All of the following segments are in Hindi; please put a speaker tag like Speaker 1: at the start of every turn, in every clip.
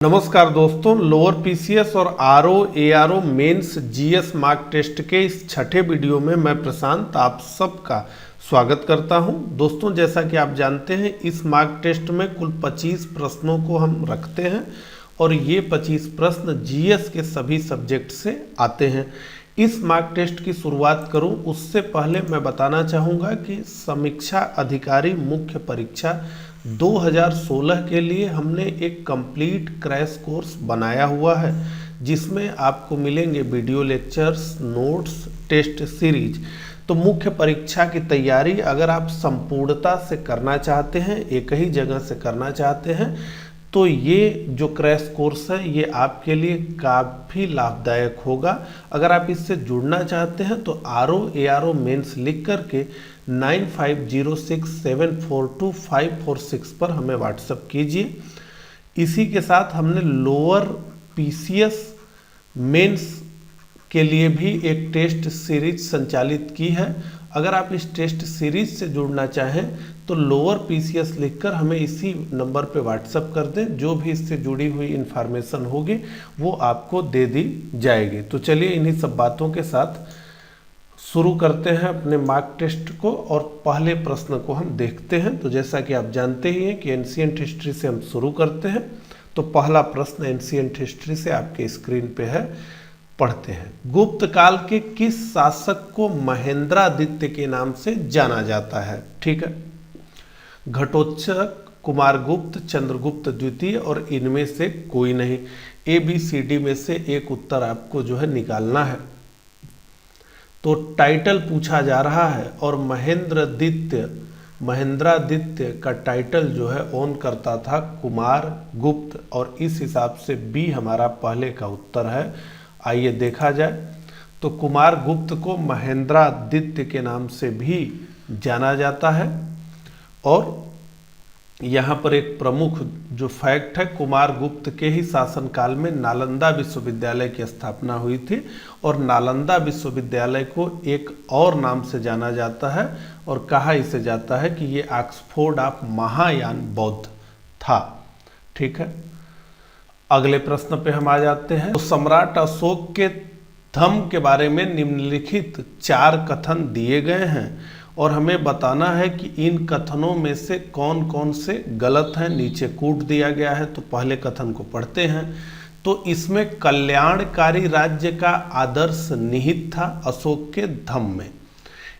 Speaker 1: नमस्कार दोस्तों, लोअर पीसीएस और RO ARO mains GS mock test के इस छठे वीडियो में मैं प्रशांत आप सबका स्वागत करता हूं। दोस्तों, जैसा कि आप जानते हैं इस मार्क टेस्ट में कुल 25 प्रश्नों को हम रखते हैं और ये 25 प्रश्न जीएस के सभी सब्जेक्ट से आते हैं। इस मार्क टेस्ट की शुरुआत करूं उससे पहले मैं बताना चाहूँगा कि समीक्षा अधिकारी मुख्य परीक्षा 2016 के लिए हमने एक कंप्लीट क्रैश कोर्स बनाया हुआ है जिसमें आपको मिलेंगे video lectures, notes, test series. तो मुख्य परीक्षा की तैयारी अगर आप संपूर्णता से करना चाहते हैं, एक ही जगह से करना चाहते हैं, तो ये जो क्रैश कोर्स है ये आपके लिए काफ़ी लाभदायक होगा। अगर आप इससे जुड़ना चाहते हैं तो आरओ एआरओ मेंस लिख करके 9506742546 पर हमें व्हाट्सएप कीजिए। इसी के साथ हमने लोअर पीसीएस मेंस के लिए भी एक टेस्ट सीरीज संचालित की है। अगर आप इस टेस्ट सीरीज से जुड़ना चाहें तो लोअर पीसीएस लिखकर हमें इसी नंबर पे व्हाट्सएप कर दें। जो भी इससे जुड़ी हुई इन्फॉर्मेशन होगी वो आपको दे दी जाएगी। तो चलिए इन्हीं सब बातों के साथ शुरू करते हैं अपने मार्क टेस्ट को और पहले प्रश्न को हम देखते हैं। तो जैसा कि आप जानते ही हैं कि एंशिएंट हिस्ट्री से हम शुरू करते हैं। तो पहला प्रश्न एंशिएंट हिस्ट्री से आपके स्क्रीन पे है, पढ़ते हैं। गुप्त काल के किस शासक को महेंद्रादित्य के नाम से जाना जाता है? ठीक है, घटोत्कच, कुमारगुप्त, चंद्रगुप्त द्वितीय और इनमें से कोई नहीं। ABCD में से एक उत्तर आपको जो है निकालना है। तो टाइटल पूछा जा रहा है और महेंद्रादित्य का टाइटल जो है ओन करता था कुमारगुप्त, और इस हिसाब से बी हमारा पहले का उत्तर है। आइए देखा जाए तो कुमारगुप्त को महेंद्रादित्य के नाम से भी जाना जाता है। और यहाँ पर एक प्रमुख जो फैक्ट है, कुमारगुप्त के ही शासनकाल में नालंदा विश्वविद्यालय की स्थापना हुई थी और नालंदा विश्वविद्यालय को एक और नाम से जाना जाता है और कहा इसे जाता है कि ये ऑक्सफोर्ड ऑफ महायान बौद्ध था। ठीक है, अगले प्रश्न पे हम आ जाते हैं। तो सम्राट अशोक के धम्म के बारे में निम्नलिखित 4 कथन दिए गए हैं और हमें बताना है कि इन कथनों में से कौन कौन से गलत हैं। नीचे कूट दिया गया है, तो पहले कथन को पढ़ते हैं। तो इसमें कल्याणकारी राज्य का आदर्श निहित था अशोक के धम्म में।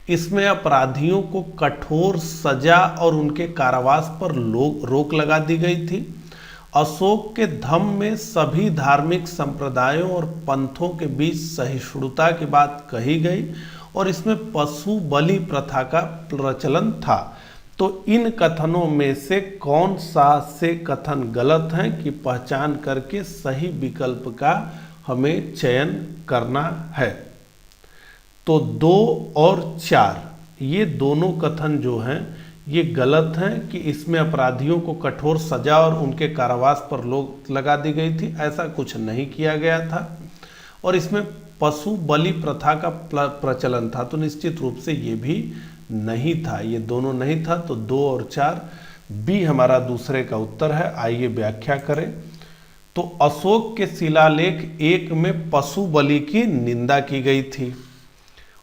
Speaker 1: इसमें अपराधियों को कठोर सजा और उनके कारावास पर रोक लगा दी गई थी। अशोक के धम्म में सभी धार्मिक संप्रदायों और पंथों के बीच सहिष्णुता की बात कही गई और इसमें पशु बलि प्रथा का प्रचलन था। तो इन कथनों में से कौन सा से कथन गलत हैं कि पहचान करके सही विकल्प का हमें चयन करना है। तो 2 और 4 ये दोनों कथन जो हैं ये गलत हैं कि इसमें अपराधियों को कठोर सजा और उनके कारावास पर रोक लगा दी गई थी, ऐसा कुछ नहीं किया गया था। और इसमें पशु बलि प्रथा का प्रचलन था, तो निश्चित रूप से ये भी नहीं था, ये दोनों नहीं था। तो 2 और 4 बी हमारा दूसरे का उत्तर है। आइए व्याख्या करें। तो अशोक के शिलालेख 1 में पशु बलि की निंदा की गई थी।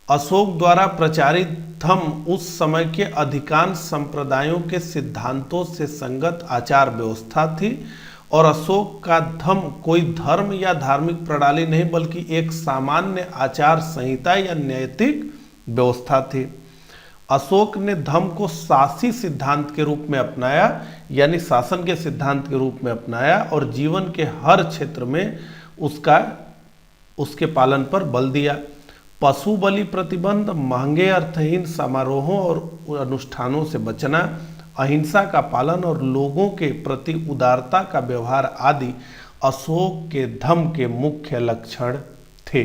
Speaker 1: अशोक द्वारा प्रचारित धम्म उस समय के अधिकांश संप्रदायों के सिद्धांतों से संगत आचार व्यवस्था थी और अशोक का धम्म कोई धर्म या धार्मिक प्रणाली नहीं बल्कि एक सामान्य आचार संहिता या नैतिक व्यवस्था थी। अशोक ने धम्म को शासी सिद्धांत के रूप में अपनाया, यानी शासन के सिद्धांत के रूप में अपनाया और जीवन के हर क्षेत्र में उसके पालन पर बल दिया। पशु बलि प्रतिबंध, महंगे अर्थहीन समारोहों और अनुष्ठानों से बचना, अहिंसा का पालन और लोगों के प्रति उदारता का व्यवहार आदि अशोक के धम्म के मुख्य लक्षण थे।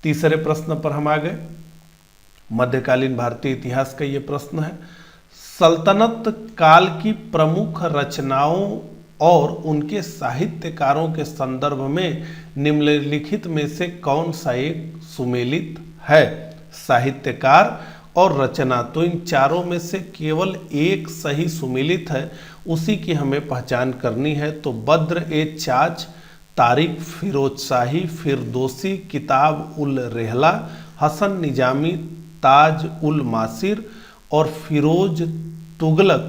Speaker 1: तीसरे प्रश्न पर हम आ गए। मध्यकालीन भारतीय इतिहास का ये प्रश्न है। सल्तनत काल की प्रमुख रचनाओं और उनके साहित्यकारों के संदर्भ में निम्नलिखित में से कौन सा एक सुमेलित है? साहित्यकार और रचना, तो इन चारों में से केवल एक सही सुमेलित है, उसी की हमें पहचान करनी है। तो बद्र ए चाच, तारिक फिरोज शाही, फिरदौसी, किताब उल रेहला, हसन निजामी, ताज उल मासिर और फिरोज तुगलक,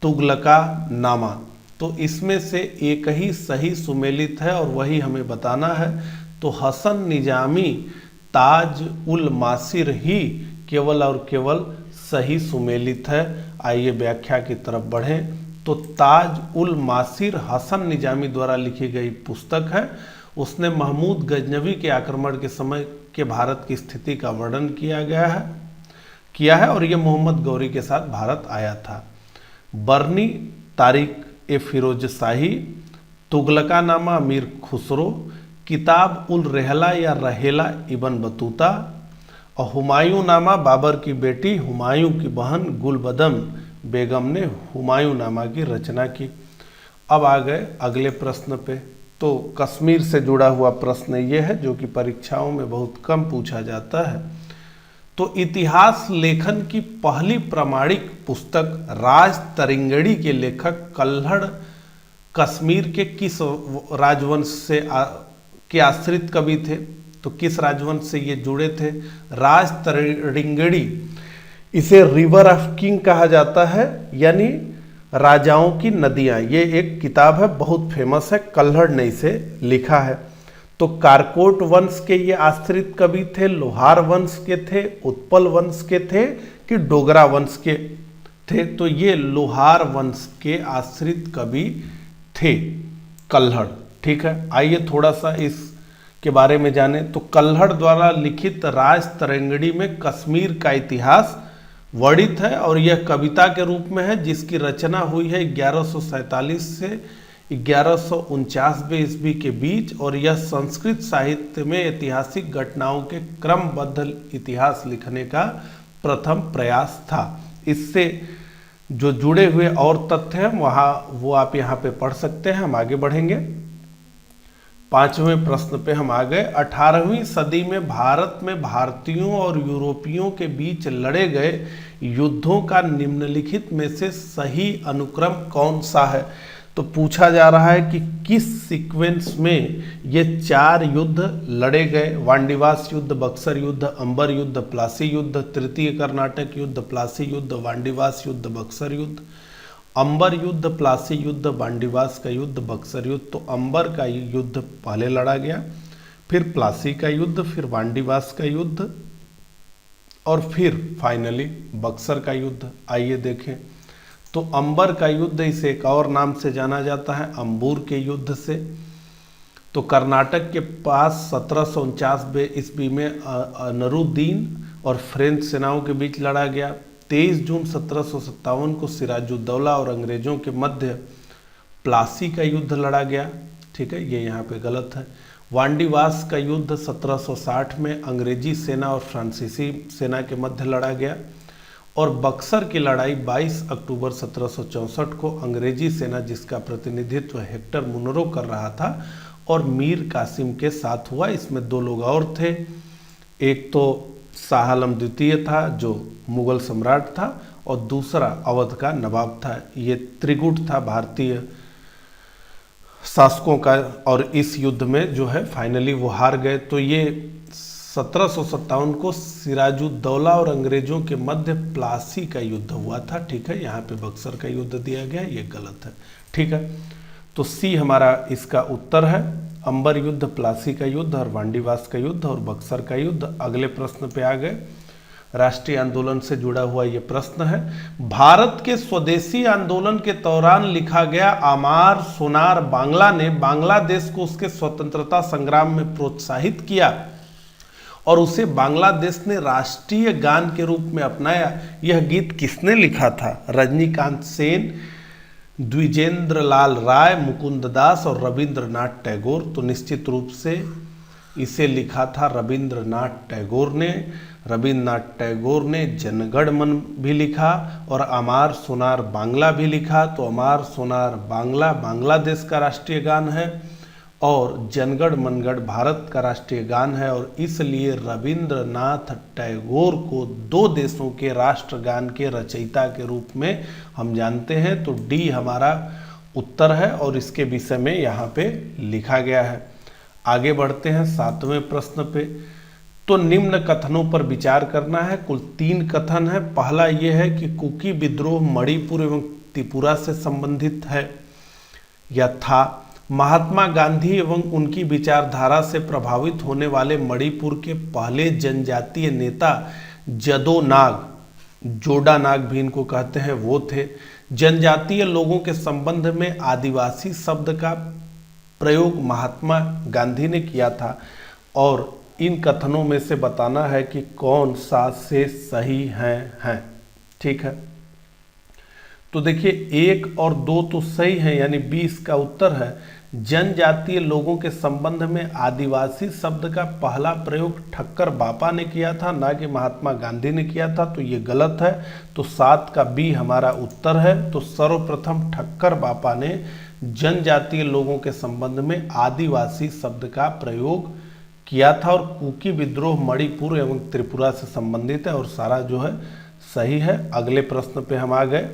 Speaker 1: तुगलका नामा। तो इसमें से एक ही सही सुमेलित है और वही हमें बताना है। तो हसन निजामी ताज उल मासिर ही केवल और केवल सही सुमेलित है। आइए व्याख्या की तरफ बढ़ें। तो ताज उल मासिर हसन निजामी द्वारा लिखी गई पुस्तक है। उसने महमूद गजनवी के आक्रमण के समय के भारत की स्थिति का वर्णन किया है और यह मोहम्मद गौरी के साथ भारत आया था। बरनी तारिक ए फिरोज शाही, तुगलकानामा अमीर खुसरो, किताब उल रेहला या रहेला इबन बतूता और हुमायूं नामा बाबर की बेटी हुमायूं की बहन गुलबदम बेगम ने हुमायूं नामा की रचना की। अब आ गए अगले प्रश्न पे। तो कश्मीर से जुड़ा हुआ प्रश्न ये है जो कि परीक्षाओं में बहुत कम पूछा जाता है। तो इतिहास लेखन की पहली प्रामाणिक पुस्तक राज तरिंगड़ी के लेखक कल्हड़ कश्मीर के किस राजवंश के आश्रित कवि थे? तो किस राजवंश से ये जुड़े थे? राज तरिंगड़ी, इसे रिवर ऑफ किंग कहा जाता है, यानी राजाओं की नदियां। ये एक किताब है, बहुत फेमस है, कल्हड़ ने इसे लिखा है। तो कारकोट वंश के ये आश्रित कवि थे, लोहार वंश के थे, उत्पल वंश के थे कि डोगरा वंश के थे? तो ये लोहार वंश के आश्रित कवि थे कल्हड़। ठीक है, आइए थोड़ा सा इसके बारे में जाने। तो कल्हड़ द्वारा लिखित राज तरिंगड़ी में कश्मीर का इतिहास वर्णित है और यह कविता के रूप में है, जिसकी रचना हुई है 1147 से 1149 ईस्वी के बीच और यह संस्कृत साहित्य में ऐतिहासिक घटनाओं के क्रमबद्ध इतिहास लिखने का प्रथम प्रयास था। इससे जो जुड़े हुए और तथ्य हैं वो आप यहाँ पे पढ़ सकते हैं। हम आगे बढ़ेंगे। 5वें प्रश्न पे हम आ गए। 18वीं सदी में भारत में भारतीयों और यूरोपियों के बीच लड़े गए युद्धों का निम्नलिखित में से सही अनुक्रम कौन सा है? तो पूछा जा रहा है कि किस सीक्वेंस में ये 4 युद्ध लड़े गए। वांडीवास युद्ध, बक्सर युद्ध, अंबर युद्ध, प्लासी युद्ध, तृतीय कर्नाटक युद्ध, प्लासी युद्ध, वांडीवास युद्ध, बक्सर युद्ध। अंबर युद्ध, प्लासी युद्ध, वांडीवास का युद्ध, बक्सर युद्ध। तो अंबर का युद्ध पहले लड़ा गया, फिर प्लासी का युद्ध, फिर वांडीवास का युद्ध और फिर फाइनली बक्सर का युद्ध। आइए देखें। तो अंबर का युद्ध इसे एक और नाम से जाना जाता है, अंबूर के युद्ध से। तो कर्नाटक के पास 1749 ईस्वी में नरुद्दीन और फ्रेंच सेनाओं के बीच लड़ा गया। 23 जून 1757 को सिराजुद्दौला और अंग्रेजों के मध्य प्लासी का युद्ध लड़ा गया। ठीक है, ये यहाँ पे गलत है। वांडीवास का युद्ध 1760 में अंग्रेजी सेना और फ्रांसीसी सेना के मध्य लड़ा गया और बक्सर की लड़ाई 22 अक्टूबर 1764 को अंग्रेजी सेना, जिसका प्रतिनिधित्व हेक्टर मुनरो कर रहा था, और मीर कासिम के साथ हुआ। इसमें 2 लोग और थे, एक तो शाह आलम द्वितीय था जो मुगल सम्राट था और दूसरा अवध का नवाब था। ये त्रिगुट था भारतीय शासकों का और इस युद्ध में जो है फाइनली वो हार गए। तो ये 1757 को सिराजुद्दौला और अंग्रेजों के मध्य प्लासी का युद्ध हुआ था। ठीक है, यहाँ पे बक्सर का युद्ध दिया गया, ये गलत है। ठीक है, तो सी हमारा इसका उत्तर है, अंबर युद्ध, प्लासी का युद्ध और वांडीवास का युद्ध और बक्सर का युद्ध। अगले प्रश्न पे आ गए। राष्ट्रीय आंदोलन से जुड़ा हुआ ये प्रश्न है। भारत के स्वदेशी आंदोलन के दौरान लिखा गया आमार सोनार बांग्ला ने बांग्लादेश को उसके स्वतंत्रता संग्राम में प्रोत्साहित किया और उसे बांग्लादेश ने राष्ट्रीय गान के रूप में अपनाया। यह गीत किसने लिखा था? रजनीकांत सेन, द्विजेंद्र लाल राय, मुकुंद दास और रविंद्रनाथ टैगोर। तो निश्चित रूप से इसे लिखा था रविंद्रनाथ टैगोर ने। रविंद्रनाथ टैगोर ने जनगण मन भी लिखा और अमार सोनार बांग्ला भी लिखा। तो अमार सोनार बांग्ला बांग्लादेश का राष्ट्रीय गान है और जनगण मनगढ़ भारत का राष्ट्रीय गान है और इसलिए रविंद्रनाथ टैगोर को दो देशों के राष्ट्रगान के रचयिता के रूप में हम जानते हैं। तो डी हमारा उत्तर है और इसके विषय में यहाँ पे लिखा गया है। आगे बढ़ते हैं 7वें प्रश्न पे। तो निम्न कथनों पर विचार करना है। कुल 3 कथन है। पहला ये है कि कुकी विद्रोह मणिपुर एवं त्रिपुरा से संबंधित है या था। महात्मा गांधी एवं उनकी विचारधारा से प्रभावित होने वाले मणिपुर के पहले जनजातीय नेता जदो नाग, जोडा नाग भी इनको कहते हैं, वो थे। जनजातीय लोगों के संबंध में आदिवासी शब्द का प्रयोग महात्मा गांधी ने किया था और इन कथनों में से बताना है कि कौन सा से सही है। ठीक है, तो देखिए 1 और 2 तो सही है, यानी 20 का उत्तर है। जनजातीय लोगों के संबंध में आदिवासी शब्द का पहला प्रयोग ठक्कर बापा ने किया था, ना कि महात्मा गांधी ने किया था, तो ये गलत है। तो 7 का बी हमारा उत्तर है। तो सर्वप्रथम ठक्कर बापा ने जनजातीय लोगों के संबंध में आदिवासी शब्द का प्रयोग किया था और कुकी विद्रोह मणिपुर एवं त्रिपुरा से संबंधित है और सारा जो है सही है। अगले प्रश्न पे हम आ गए।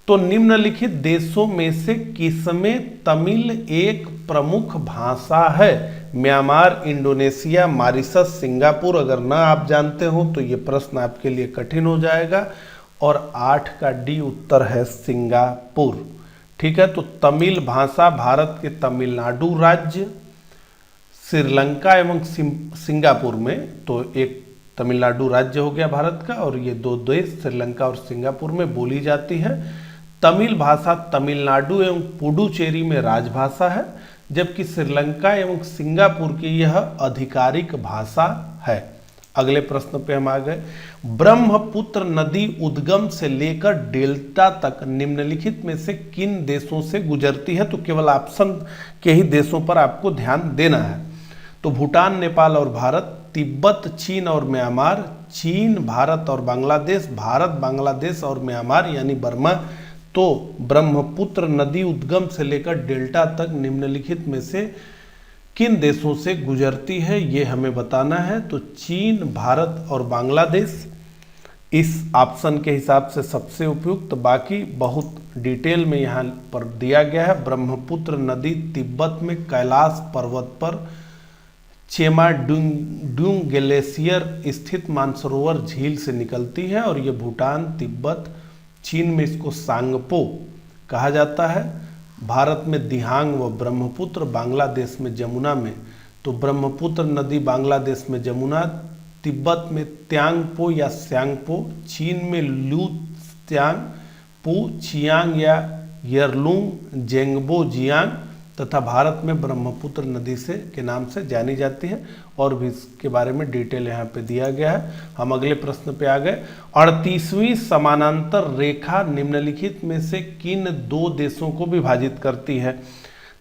Speaker 1: तो निम्नलिखित देशों में से किसमें तमिल एक प्रमुख भाषा है? Myanmar, Indonesia, Mauritius, Singapore. अगर ना आप जानते हो तो ये प्रश्न आपके लिए कठिन हो जाएगा और 8 का डी उत्तर है सिंगापुर। ठीक है, तो तमिल भाषा भारत के तमिलनाडु राज्य, श्रीलंका एवं सिंगापुर में, तो एक तमिलनाडु राज्य हो गया भारत का और ये 2 देश श्रीलंका और सिंगापुर में बोली जाती है। तमिल भाषा तमिलनाडु एवं पुडुचेरी में राजभाषा है, जबकि श्रीलंका एवं सिंगापुर की यह आधिकारिक भाषा है। अगले प्रश्न पे हम आ गए। ब्रह्मपुत्र नदी उद्गम से लेकर डेल्टा तक निम्नलिखित में से किन देशों से गुजरती है? तो केवल ऑप्शन के ही देशों पर आपको ध्यान देना है। तो भूटान, नेपाल और भारत, तिब्बत, चीन और म्यांमार, चीन, भारत और बांग्लादेश, भारत, बांग्लादेश और म्यांमार यानी बर्मा। तो ब्रह्मपुत्र नदी उद्गम से लेकर डेल्टा तक निम्नलिखित में से किन देशों से गुजरती है, ये हमें बताना है। तो चीन, भारत और बांग्लादेश इस ऑप्शन के हिसाब से सबसे उपयुक्त। बाकी बहुत डिटेल में यहाँ पर दिया गया है। ब्रह्मपुत्र नदी तिब्बत में कैलाश पर्वत पर चेमाडुंग ग्लेशियर स्थित मानसरोवर झील से निकलती है और ये भूटान, तिब्बत, चीन में इसको सांगपो कहा जाता है, भारत में दिहांग व ब्रह्मपुत्र, बांग्लादेश में जमुना में। तो ब्रह्मपुत्र नदी बांग्लादेश में जमुना, तिब्बत में त्यांगपो या स्यांगपो, चीन में लू त्यांगपो, चियांग या यरलुंग जेंगबो जियांग तथा भारत में ब्रह्मपुत्र नदी से के नाम से जानी जाती है और भी इसके बारे में डिटेल यहाँ पे दिया गया है। हम अगले प्रश्न पे आ गए। 38वीं समानांतर रेखा निम्नलिखित में से किन 2 देशों को विभाजित करती है?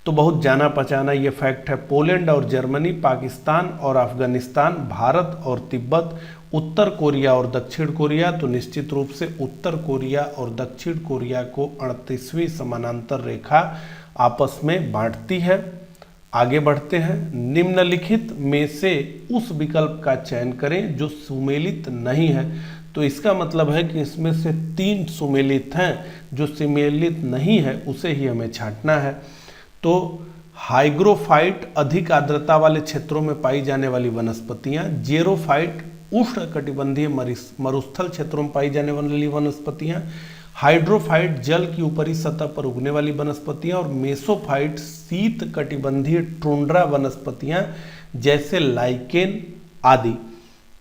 Speaker 1: तो बहुत जाना पहचाना ये फैक्ट है। पोलैंड और जर्मनी, पाकिस्तान और अफगानिस्तान, भारत और तिब्बत, उत्तर कोरिया और दक्षिण कोरिया। तो निश्चित रूप से उत्तर कोरिया और दक्षिण कोरिया को 38वीं समानांतर रेखा आपस में बांटती है। आगे बढ़ते हैं। निम्नलिखित में से उस विकल्प का चयन करें जो सुमेलित नहीं है। तो इसका मतलब है कि इसमें से 3 सुमेलित हैं, जो सुमेलित नहीं है उसे ही हमें छांटना है। तो हाइग्रोफाइट अधिक आर्द्रता वाले क्षेत्रों में पाई जाने वाली वनस्पतियां, जेरोफाइट उष्णकटिबंधीय मरुस्थल क्षेत्रों में पाई जाने वाली वनस्पतियां, हाइड्रोफाइट जल की ऊपरी सतह पर उगने वाली वनस्पतियां और मेसोफाइट शीत कटिबंधीय टुंड्रा वनस्पतियां जैसे लाइकेन आदि।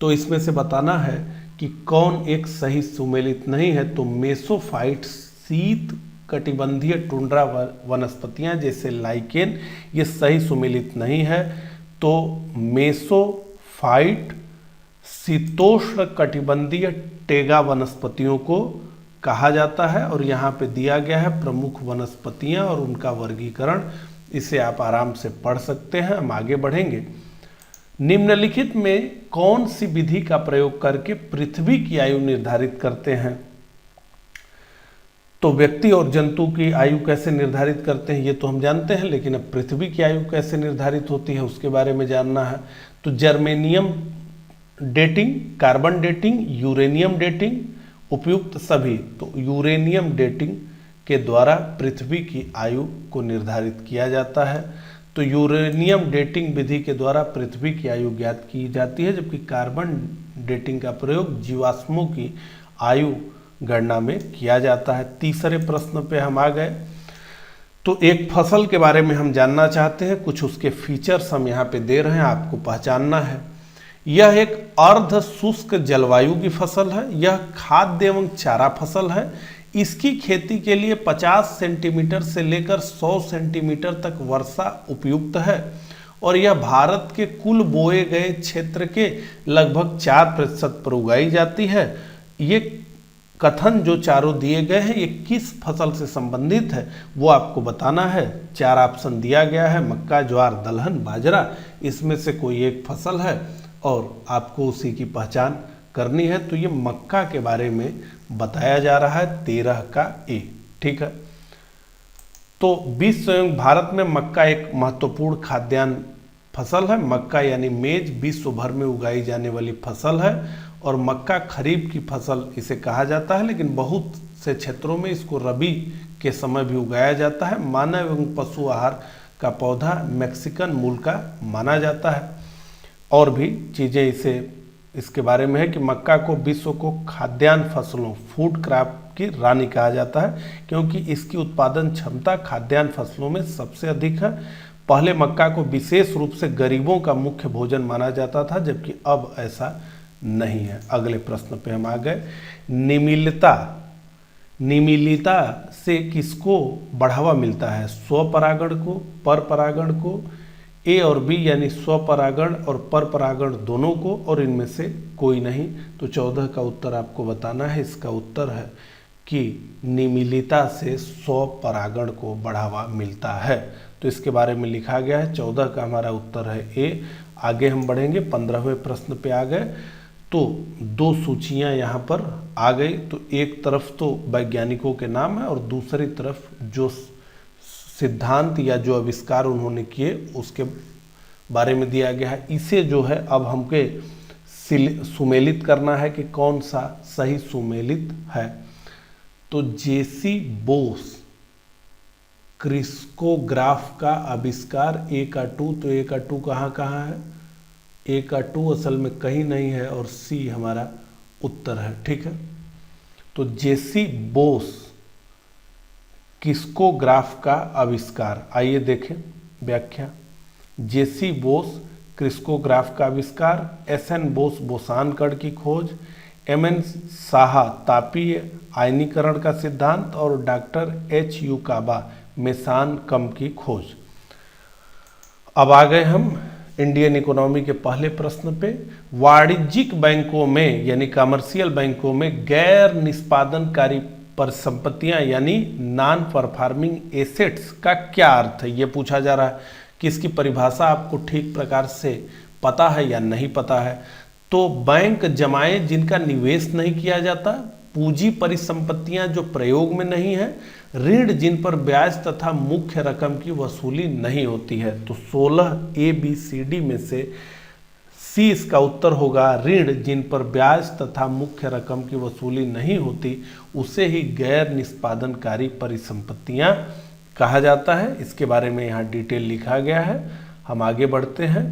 Speaker 1: तो इसमें से बताना है कि कौन एक सही सुमेलित नहीं है। तो मेसोफाइट शीत कटिबंधीय टुंड्रा वनस्पतियां जैसे लाइकेन, ये सही सुमेलित नहीं है। तो मेसोफाइट शीतोष्ण कटिबंधीय टेगा वनस्पतियों को कहा जाता है और यहाँ पे दिया गया है प्रमुख वनस्पतियां और उनका वर्गीकरण। इसे आप आराम से पढ़ सकते हैं। हम आगे बढ़ेंगे। निम्नलिखित में कौन सी विधि का प्रयोग करके पृथ्वी की आयु निर्धारित करते हैं? तो व्यक्ति और जंतु की आयु कैसे निर्धारित करते हैं ये तो हम जानते हैं, लेकिन अब पृथ्वी की आयु कैसे निर्धारित होती है उसके बारे में जानना है। तो germanium dating, carbon dating, uranium dating, उपयुक्त सभी। तो यूरेनियम डेटिंग के द्वारा पृथ्वी की आयु को निर्धारित किया जाता है। तो यूरेनियम डेटिंग विधि के द्वारा पृथ्वी की आयु ज्ञात की जाती है, जबकि कार्बन डेटिंग का प्रयोग जीवाश्मों की आयु गणना में किया जाता है। तीसरे प्रश्न पे हम आ गए। तो एक फसल के बारे में हम जानना चाहते हैं, कुछ उसके फीचर्स हम यहाँ पे दे रहे हैं, आपको पहचानना है। यह एक अर्ध शुष्क जलवायु की फसल है। यह खाद्य एवं चारा फसल है। इसकी खेती के लिए 50 सेंटीमीटर से लेकर 100 सेंटीमीटर तक वर्षा उपयुक्त है और यह भारत के कुल बोए गए क्षेत्र के लगभग 4% पर उगाई जाती है। ये कथन जो चारों दिए गए हैं ये किस फसल से संबंधित है वो आपको बताना है। 4 ऑप्शन दिया गया है, मक्का, ज्वार, दलहन, बाजरा, इसमें से कोई एक फसल है और आपको उसी की पहचान करनी है। तो ये मक्का के बारे में बताया जा रहा है, 13 का ए। ठीक है, तो विश्व एवं भारत में मक्का एक महत्वपूर्ण खाद्यान्न फसल है। मक्का यानी मेज विश्व भर में उगाई जाने वाली फसल है और मक्का खरीफ की फसल इसे कहा जाता है, लेकिन बहुत से क्षेत्रों में इसको रबी के समय भी उगाया जाता है। मानव एवं पशु आहार का पौधा मैक्सिकन मूल का माना जाता है। और भी चीज़ें इसके बारे में है कि मक्का को विश्व को खाद्यान्न फसलों, फूड क्रॉप की रानी कहा जाता है, क्योंकि इसकी उत्पादन क्षमता खाद्यान्न फसलों में सबसे अधिक है। पहले मक्का को विशेष रूप से गरीबों का मुख्य भोजन माना जाता था, जबकि अब ऐसा नहीं है। अगले प्रश्न पे हम आ गए। निमिलिता से किसको बढ़ावा मिलता है? स्वपरागण को, परपरागण को, ए और बी यानी स्वपरागण और परपरागण दोनों को, और इनमें से कोई नहीं। तो 14 का उत्तर आपको बताना है। इसका उत्तर है कि निमिलिता से स्वपरागण को बढ़ावा मिलता है। तो इसके बारे में लिखा गया है। 14 का हमारा उत्तर है ए। आगे हम बढ़ेंगे, 15वें प्रश्न पे आ गए। तो 2 सूचियां यहाँ पर आ गई। तो एक तरफ तो वैज्ञानिकों के नाम है और दूसरी तरफ जो सिद्धांत या जो आविष्कार उन्होंने किए उसके बारे में दिया गया है। इसे जो है अब हमको सुमेलित करना है कि कौन सा सही सुमेलित है। तो जेसी बोस क्रिस्कोग्राफ का आविष्कार, ए का 2, तो ए का 2 कहाँ है? ए का 2 असल में कहीं नहीं है और सी हमारा उत्तर है। ठीक है, तो जेसी बोस क्रिस्कोग्राफ का आविष्कार, आइए देखें व्याख्या। जेसी बोस क्रिस्कोग्राफ का आविष्कार, एसएन बोस बोसान कण की खोज, एमएन साहा तापीय आयनीकरण का सिद्धांत और डॉक्टर एचयू काबा मेसान कम की खोज। अब आ गए हम इंडियन इकोनॉमी के पहले प्रश्न पे। वाणिज्यिक बैंकों में यानी कमर्शियल बैंकों में गैर निष्पादनकारी परिसंपत्तियां यानी नॉन परफॉर्मिंग एसेट्स का क्या अर्थ है, ये पूछा जा रहा है कि इसकी परिभाषा आपको ठीक प्रकार से पता है या नहीं पता है। तो बैंक जमाएं जिनका निवेश नहीं किया जाता, पूंजी परिसंपत्तियां जो प्रयोग में नहीं है, ऋण जिन पर ब्याज तथा मुख्य रकम की वसूली नहीं होती है। तो 16 ABCD में से सी इसका उत्तर होगा। ऋण जिन पर ब्याज तथा मुख्य रकम की वसूली नहीं होती उसे ही गैर निष्पादनकारी परिसंपत्तियां कहा जाता है। इसके बारे में यहाँ डिटेल लिखा गया है। हम आगे बढ़ते हैं।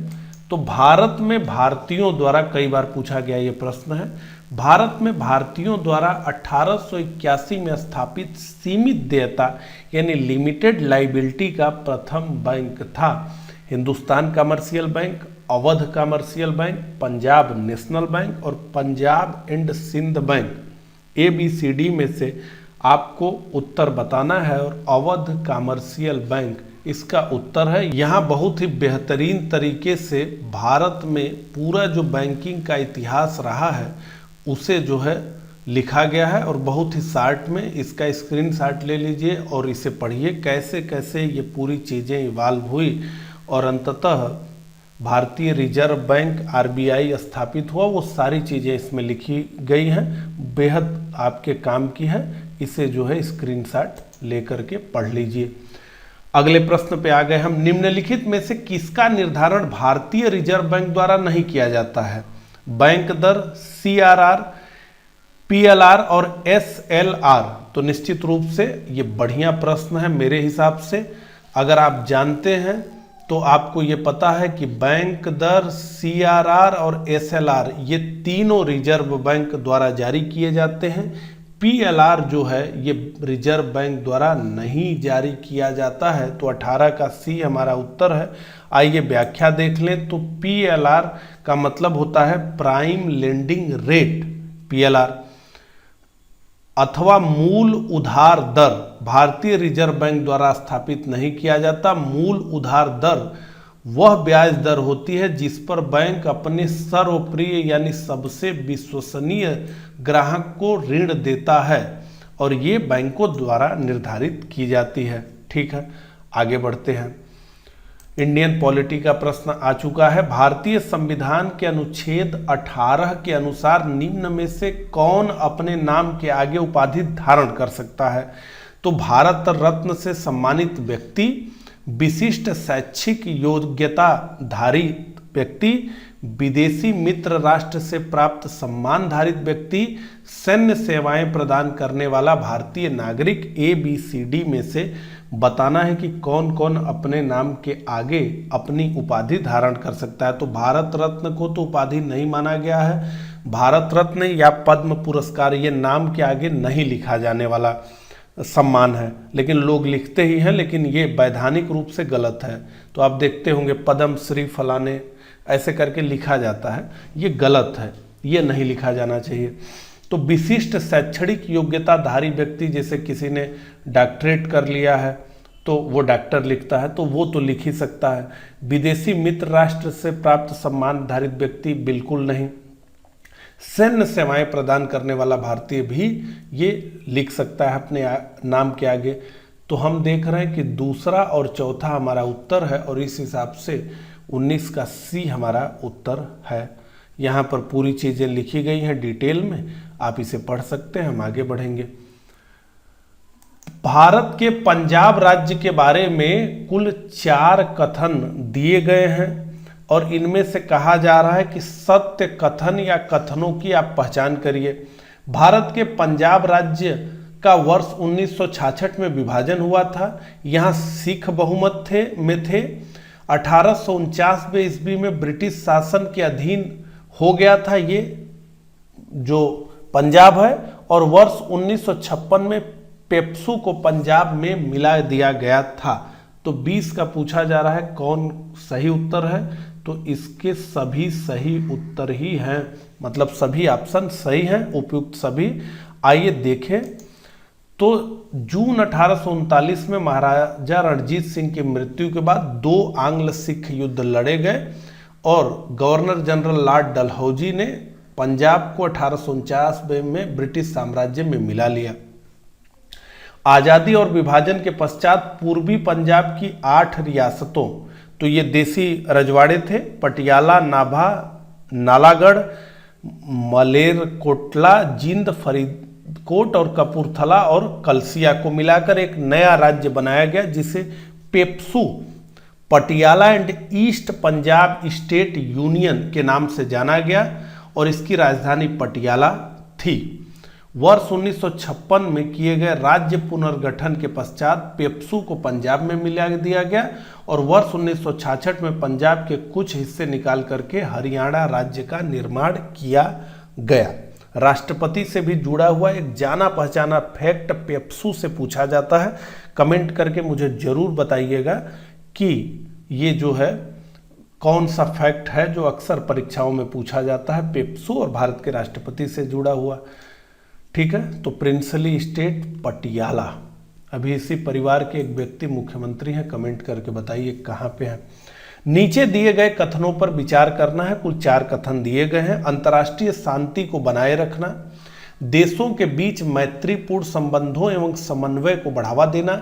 Speaker 1: तो भारत में भारतीयों द्वारा, कई बार पूछा गया ये प्रश्न है, भारत में भारतीयों द्वारा 1881 में स्थापित सीमित देयता यानी लिमिटेड लाइबिलिटी का प्रथम बैंक था Hindustan commercial bank, Awadh commercial bank, Punjab national bank और Punjab and Sindh bank. ABCD में से आपको उत्तर बताना है और अवध कमर्शियल बैंक इसका उत्तर है। यहाँ बहुत ही बेहतरीन तरीके से भारत में पूरा जो बैंकिंग का इतिहास रहा है उसे जो है लिखा गया है और बहुत ही शार्ट में इसका स्क्रीनशॉट ले लीजिए और इसे पढ़िए कैसे कैसे ये पूरी चीज़ें इवाल्व हुई और अंततः भारतीय रिजर्व बैंक RBI स्थापित हुआ। वो सारी चीज़ें इसमें लिखी गई हैं, बेहद आपके काम की है। इसे जो है स्क्रीनशॉट लेकर के पढ़ लीजिए। अगले प्रश्न पे आ गए हम। निम्नलिखित में से किसका निर्धारण भारतीय रिजर्व बैंक द्वारा नहीं किया जाता है? बैंक दर, CRR, PLR और SLR। तो निश्चित रूप से ये बढ़िया प्रश्न है मेरे हिसाब से। अगर आप जानते हैं तो आपको ये पता है कि बैंक दर, CRR और SLR ये तीनों रिजर्व बैंक द्वारा जारी किए जाते हैं। PLR जो है ये रिजर्व बैंक द्वारा नहीं जारी किया जाता है। तो 18 का C हमारा उत्तर है। आइए व्याख्या देख लें। तो PLR का मतलब होता है प्राइम लेंडिंग रेट, PLR, अथवा मूल उधार दर। भारतीय रिजर्व बैंक द्वारा स्थापित नहीं किया जाता। मूल उधार दर वह ब्याज दर होती है जिस पर बैंक अपने सर्वप्रिय यानी सबसे विश्वसनीय ग्राहक को ऋण देता है और ये बैंकों द्वारा निर्धारित की जाती है। ठीक है, आगे बढ़ते हैं। इंडियन पॉलिटी का प्रश्न आ चुका है। भारतीय संविधान के अनुच्छेद 18 के अनुसार निम्न में से कौन अपने नाम के आगे उपाधि धारण कर सकता है? तो भारत रत्न से सम्मानित व्यक्ति, विशिष्ट शैक्षिक योग्यता धारी व्यक्ति, विदेशी मित्र राष्ट्र से प्राप्त सम्मान धारित व्यक्ति, सैन्य सेवाएं प्रदान करने वाला भारतीय नागरिक। ABCD में से बताना है कि कौन कौन अपने नाम के आगे अपनी उपाधि धारण कर सकता है। तो भारत रत्न को तो उपाधि नहीं माना गया है। भारत रत्न या पद्म पुरस्कार ये नाम के आगे नहीं लिखा जाने वाला सम्मान है, लेकिन लोग लिखते ही हैं, लेकिन ये वैधानिक रूप से गलत है। तो आप देखते होंगे पद्म श्री फलाने ऐसे करके लिखा जाता है, ये गलत है, ये नहीं लिखा जाना चाहिए। तो विशिष्ट शैक्षणिक योग्यताधारी व्यक्ति, जैसे किसी ने डॉक्टरेट कर लिया है तो वो डॉक्टर लिखता है, तो वो तो लिख ही सकता है। विदेशी मित्र राष्ट्र से प्राप्त सम्मान धारित व्यक्ति बिल्कुल नहीं। सैन्य सेवाएं प्रदान करने वाला भारतीय भी ये लिख सकता है अपने नाम के आगे। तो हम देख रहे हैं कि दूसरा और चौथा हमारा उत्तर है और इस हिसाब से 19 का C हमारा उत्तर है। यहाँ पर पूरी चीज़ें लिखी गई हैं डिटेल में, आप इसे पढ़ सकते हैं। हम आगे बढ़ेंगे। भारत के पंजाब राज्य के बारे में कुल 4 कथन दिए गए हैं और इनमें से कहा जा रहा है कि सत्य कथन या कथनों की आप पहचान करिए। भारत के पंजाब राज्य का वर्ष 1966 में विभाजन हुआ था। यहाँ सिख बहुमत थे। 1849 ईस्वी में ब्रिटिश शासन के अधीन हो गया था ये जो पंजाब है, और वर्ष 1956 में पेप्सू को पंजाब में मिला दिया गया था। तो 20 का पूछा जा रहा है कौन सही उत्तर है? तो इसके सभी सही उत्तर ही हैं, मतलब सभी ऑप्शन सही हैं, उपयुक्त सभी। आइए देखें। तो जून 1839 में महाराजा रणजीत सिंह की मृत्यु के बाद 2 आंग्ल सिख युद्ध लड़े गए और गवर्नर जनरल लॉर्ड डलहौजी ने पंजाब को 1849 में ब्रिटिश साम्राज्य में मिला लिया। आज़ादी और विभाजन के पश्चात पूर्वी पंजाब की 8 रियासतों, तो ये देसी रजवाड़े थे, पटियाला, नाभा, नालागढ़, मलेरकोटला, जींद, फरीदकोट और कपूरथला और कलसिया को मिलाकर एक नया राज्य बनाया गया जिसे PEPSU, Patiala and east Punjab state union के नाम से जाना गया और इसकी राजधानी पटियाला थी। वर्ष 1956 में किए गए राज्य पुनर्गठन के पश्चात पेप्सू को पंजाब में मिला दिया गया और वर्ष 1966 में पंजाब के कुछ हिस्से निकाल करके हरियाणा राज्य का निर्माण किया गया। राष्ट्रपति से भी जुड़ा हुआ एक जाना पहचाना फैक्ट पेप्सू से पूछा जाता है। कमेंट करके मुझे जरूर बताइएगा कि ये जो है कौन सा फैक्ट है जो अक्सर परीक्षाओं में पूछा जाता है, पेप्सू और भारत के राष्ट्रपति से जुड़ा हुआ। ठीक है, तो प्रिंसली स्टेट पटियाला, अभी इसी परिवार के एक व्यक्ति मुख्यमंत्री हैं। कमेंट करके बताइए कहाँ पे हैं। नीचे दिए गए कथनों पर विचार करना है। कुल 4 कथन दिए गए हैं। अंतर्राष्ट्रीय शांति को बनाए रखना, देशों के बीच मैत्रीपूर्ण संबंधों एवं समन्वय को बढ़ावा देना,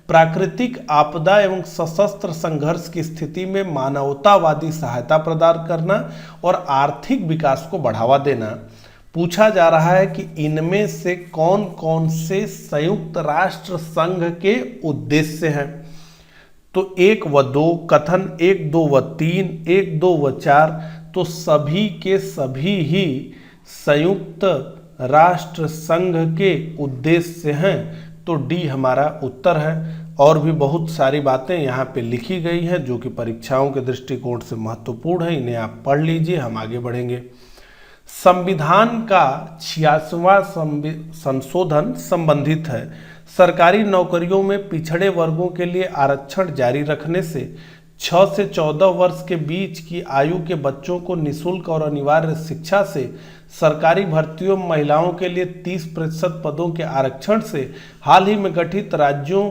Speaker 1: प्राकृतिक आपदा एवं सशस्त्र संघर्ष की स्थिति में मानवतावादी सहायता प्रदान करना और आर्थिक विकास को बढ़ावा देना, पूछा जा रहा है कि इनमें से कौन कौन से संयुक्त राष्ट्र संघ के उद्देश्य हैं। तो 1 व 2 कथन 1, 2 व 3, 1, 2 व 4, तो सभी के सभी ही संयुक्त राष्ट्र संघ के उद्देश्य हैं। तो डी हमारा उत्तर है। और भी बहुत सारी बातें यहाँ पे लिखी गई हैं जो कि परीक्षाओं के दृष्टिकोण से महत्वपूर्ण है, इन्हें आप पढ़ लीजिए। हम आगे बढ़ेंगे। संविधान का 86वां संशोधन संबंधित है सरकारी नौकरियों में पिछड़े वर्गों के लिए आरक्षण जारी रखने से 6 से 14 वर्ष के बीच की आयु के बच्चों को निःशुल्क और अनिवार्य शिक्षा से, सरकारी भर्तियों में महिलाओं के लिए 30% पदों के आरक्षण से, हाल ही में गठित राज्यों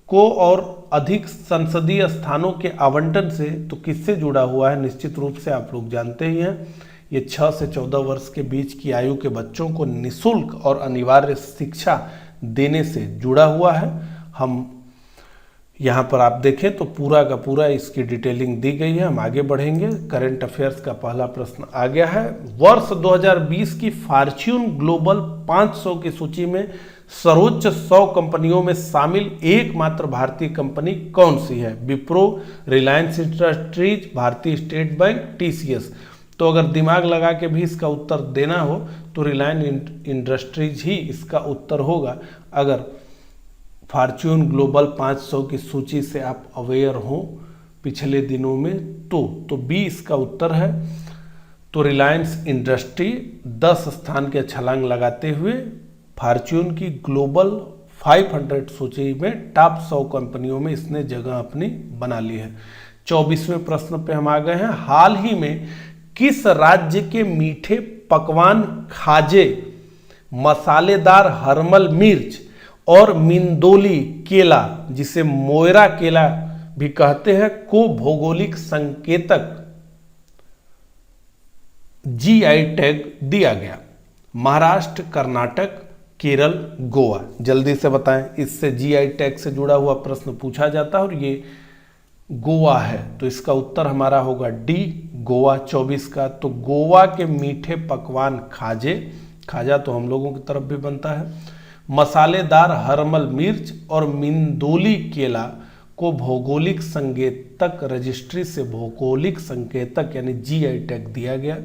Speaker 1: को और अधिक संसदीय स्थानों के आवंटन से। तो किससे जुड़ा हुआ है? निश्चित रूप से आप लोग जानते ही हैं, ये 6 से 14 वर्ष के बीच की आयु के बच्चों को निःशुल्क और अनिवार्य शिक्षा देने से जुड़ा हुआ है। हम यहाँ पर आप देखें तो पूरा का पूरा इसकी डिटेलिंग दी गई है। हम आगे बढ़ेंगे। करंट अफेयर्स का पहला प्रश्न आ गया है। वर्ष 2020 की फॉर्च्यून ग्लोबल 500 की सूची में सर्वोच्च 100 कंपनियों में शामिल एकमात्र भारतीय कंपनी कौन सी है? विप्रो, रिलायंस इंडस्ट्रीज, भारतीय स्टेट बैंक, टीसीएस। तो अगर दिमाग लगा के भी इसका उत्तर देना हो तो रिलायंस इंडस्ट्रीज ही इसका उत्तर होगा। अगर फॉर्च्यून ग्लोबल 500 की सूची से आप अवेयर हो पिछले दिनों में तो बी इसका उत्तर है। तो रिलायंस इंडस्ट्री 10 स्थान के छलांग लगाते हुए फॉर्च्यून की ग्लोबल 500 सूची में टॉप 100 कंपनियों में इसने जगह अपनी बना ली है। 24वें प्रश्न पे हम आ गए हैं। हाल ही में किस राज्य के मीठे पकवान खाजे, मसालेदार हरमल मिर्च और मिंदोली केला, जिसे मोयरा केला भी कहते हैं, को भौगोलिक संकेतक जीआई टैग दिया गया? महाराष्ट्र, कर्नाटक, केरल, गोवा। जल्दी से बताएं, इससे जीआई टैग से जुड़ा हुआ प्रश्न पूछा जाता है और ये गोवा है। तो इसका उत्तर हमारा होगा डी, गोवा 24 का। तो गोवा के मीठे पकवान खाजे, खाजा तो हम लोगों की तरफ भी बनता है, मसालेदार हरमल मिर्च और मिंदोली केला को भौगोलिक संकेतक रजिस्ट्री से भौगोलिक संकेतक यानी जीआई टैग दिया गया।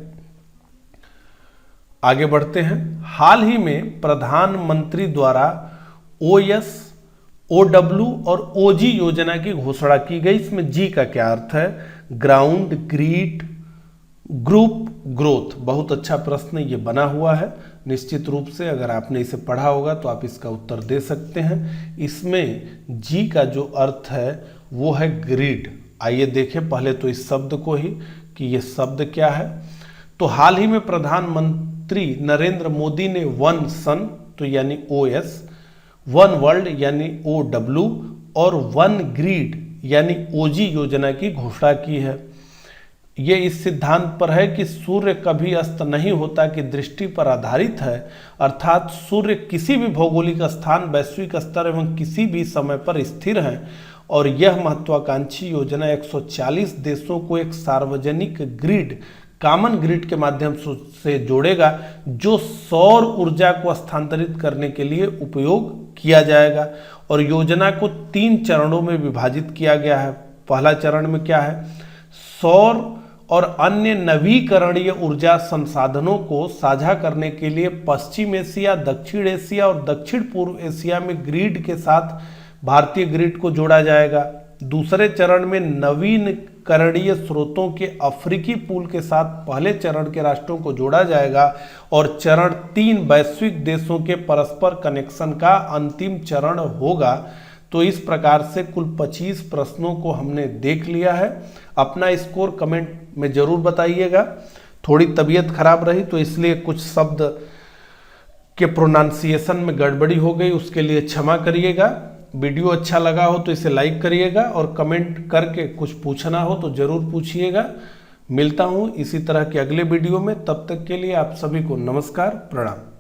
Speaker 1: आगे बढ़ते हैं। हाल ही में प्रधानमंत्री द्वारा ओएस, ओडब्ल्यू और ओजी योजना की घोषणा की गई। इसमें जी का क्या अर्थ है? Ground, greed, group, growth. बहुत अच्छा प्रश्न ये बना हुआ है। निश्चित रूप से अगर आपने इसे पढ़ा होगा तो आप इसका उत्तर दे सकते हैं। इसमें जी का जो अर्थ है वो है ग्रिड। आइए देखें पहले तो इस शब्द को ही कि ये शब्द क्या है। तो हाल ही में प्रधानमंत्री नरेंद्र मोदी ने वन सन तो यानी ओएस, वन वर्ल्ड यानी ओडब्ल्यू और वन ग्रिड यानी ओजी योजना की घोषणा की है। ये इस सिद्धांत पर है कि सूर्य कभी अस्त नहीं होता की दृष्टि पर आधारित है, अर्थात सूर्य किसी भी भौगोलिक स्थान, वैश्विक स्तर एवं किसी भी समय पर स्थिर है। और यह महत्वाकांक्षी योजना 140 देशों को एक सार्वजनिक ग्रिड, कॉमन ग्रिड के माध्यम से जोड़ेगा, जो सौर ऊर्जा को स्थानांतरित करने के लिए उपयोग किया जाएगा। और योजना को 3 चरणों में विभाजित किया गया है। पहला चरण में क्या है? सौर और अन्य नवीकरणीय ऊर्जा संसाधनों को साझा करने के लिए पश्चिम एशिया, दक्षिण एशिया और दक्षिण पूर्व एशिया में ग्रिड के साथ भारतीय ग्रिड को जोड़ा जाएगा। दूसरे चरण में नवीकरणीय स्रोतों के अफ्रीकी पूल के साथ पहले चरण के राष्ट्रों को जोड़ा जाएगा। और चरण 3 वैश्विक देशों के परस्पर कनेक्शन का अंतिम चरण होगा। तो इस प्रकार से कुल 25 प्रश्नों को हमने देख लिया है। अपना स्कोर कमेंट में जरूर बताइएगा। थोड़ी तबीयत खराब रही तो इसलिए कुछ शब्द के प्रोनाउंसिएशन में गड़बड़ी हो गई, उसके लिए क्षमा करिएगा। वीडियो अच्छा लगा हो तो इसे लाइक करिएगा और कमेंट करके कुछ पूछना हो तो जरूर पूछिएगा। मिलता हूँ इसी तरह के अगले वीडियो में, तब तक के लिए आप सभी को नमस्कार, प्रणाम।